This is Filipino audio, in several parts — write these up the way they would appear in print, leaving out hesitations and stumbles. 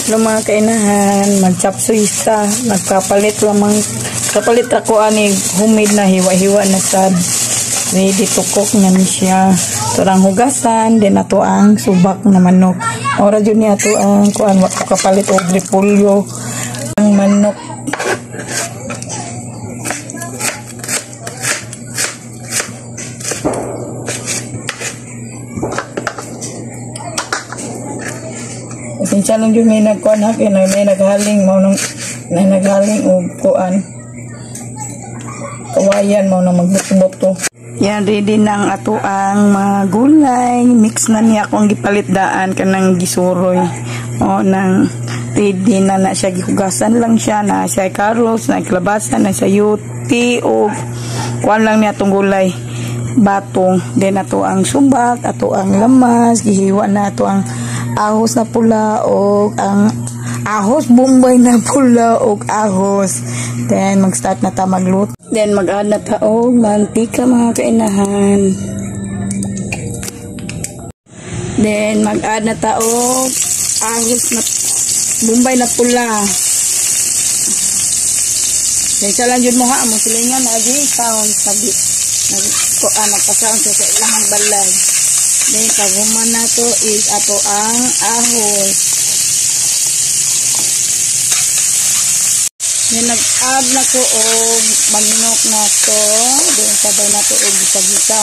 Hello mga kainahan, mag-chapsuy ta. Kapalit ako ani humid na hiwa-hiwa na sad. Ready to cook na ni siya. Turang hugasan, din ato ang subak na manok. Ora jud ni ato ang kuan wa kapalit og repolyo ang manok. Siya lang yung may nagkuhan ha, may naghaling mo nang may naghaling o kuan kawayan mo nang magbuto-buto. Yan, ready na ang ato ang mga gulay. Mix na niya akong gipalit daan kanang gisuroy. O nang ready na siya, gihugasan lang siya na siya karos, na kalabasan, na siya yuti o kuan lang niya itong gulay. Batong, then ato ang subak, ato ang lamas, gihiwa na ato ang ahos na pula o ang ahos bombay na pula o ahos. Then mag-start na ta magluto. Then mag-add na ta og mantika mga kainahan. Then mag-add na ta og ahos na bombay na pula. Then sa lang jud mo ha mo silingan na di sound sabi nagpasaon sa ilang balay. Then paguman na to is ato ang ahos. Then nag-add na ko og manok na to. Then sabay na to og gisa-gisa.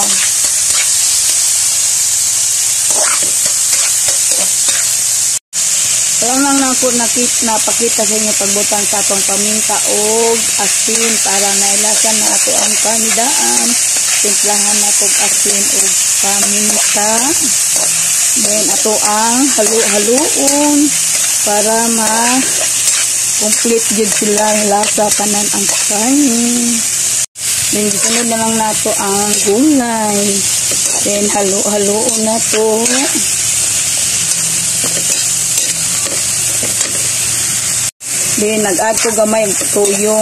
Lang na ako napakita sa inyo pagbutang sa atong paminta og asin para nailasan na ato ang kanidaan. Timplahan na itong asin o paminta. Then ato ang halu-haluon para ma-complete jud sila lasa tanan ang kanin. Then gisunod na lang nato ang gulay. Then halu-haluon na to. Then nag-add ko gamay ang tuyo.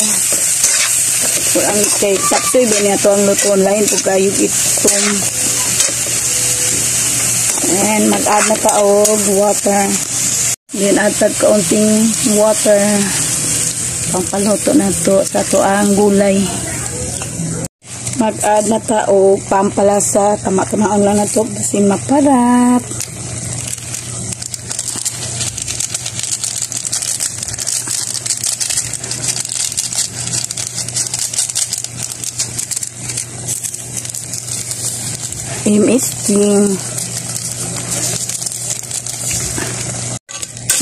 Ang kay sapsoy ba niya to ang lutuon lain o kayo itom. And mag-add na ta og water. Then add ta kaunting water. Pampaluto na to sa to ang gulay. Mag-add na ta og pampalasa. Tama-tamaon lang na to basin maparat. MSG.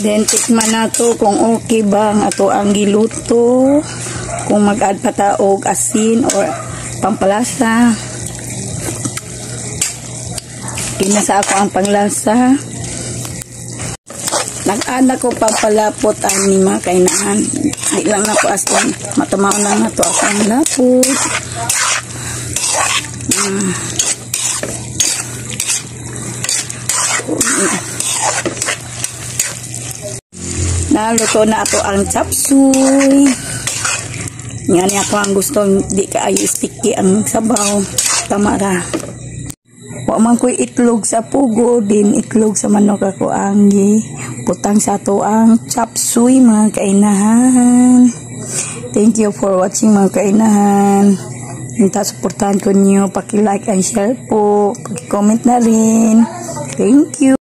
Then tikman na to kung okay ba ang ato ang giluto, kung mag-add pa ta og asin or pampalasa. Kinasa ako ang panglasa. Nag-add ako pampalapot ani mga kainahan. Ay lang na po asin. Matamaw lang na to ang lapot. Naluto na ato ang chapsuy. Yan ako ang gusto, di kaayo sticky ang sabaw. Tama ra. Wa man ko'y itlog sa pugo, din itlog sa manok ako ang putang sa ato ang chapsuy mga kainahan. Thank you for watching mga kainahan. Minta suportahan ko niyo, paki-like and share po, paki-comment na rin. Thank you.